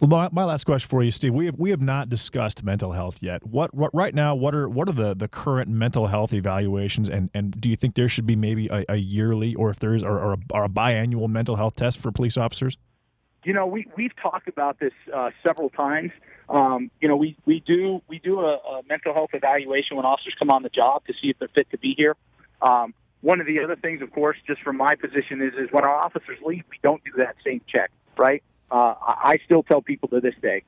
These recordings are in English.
Well, my last question for you, Steve. We have not discussed mental health yet. What right now? What are the current mental health evaluations, and do you think there should be maybe a yearly, or if there is, or a biannual mental health test for police officers? We've talked about this several times. We do a mental health evaluation when officers come on the job to see if they're fit to be here. One of the other things, of course, just from my position is when our officers leave, we don't do that same check, right? I still tell people to this day,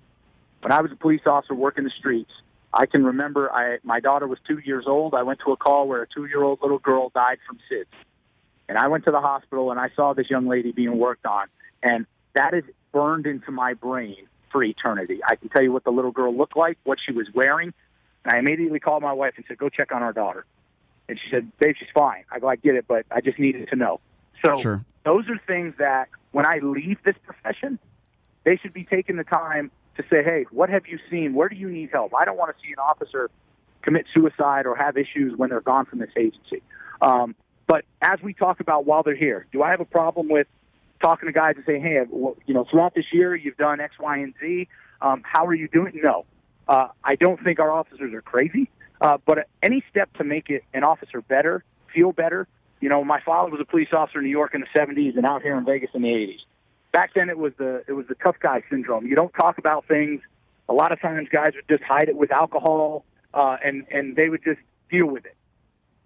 when I was a police officer working the streets, I can remember my daughter was 2 years old. I went to a call where a 2-year-old little girl died from SIDS. And I went to the hospital, and I saw this young lady being worked on. And that is burned into my brain for eternity. I can tell you what the little girl looked like, what she was wearing. And I immediately called my wife and said, go check on our daughter. And she said, Dave, she's fine. I go, I get it, but I just needed to know. So Sure. Those are things that when I leave this profession, they should be taking the time to say, hey, what have you seen? Where do you need help? I don't want to see an officer commit suicide or have issues when they're gone from this agency. But as we talk about while they're here, do I have a problem with talking to guys and saying, hey, throughout this year, you've done X, Y, and Z. How are you doing? No. I don't think our officers are crazy. But any step to make an officer better, feel better. My father was a police officer in New York in the 70s and out here in Vegas in the 80s. Back then, it was the tough guy syndrome. You don't talk about things. A lot of times, guys would just hide it with alcohol, and they would just deal with it.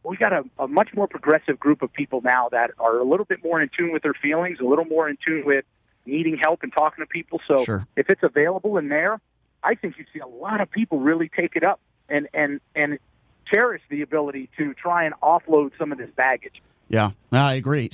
We got a much more progressive group of people now that are a little bit more in tune with their feelings, a little more in tune with needing help and talking to people. So Sure. If it's available in there, I think you see a lot of people really take it up and cherish the ability to try and offload some of this baggage. Yeah, I agree.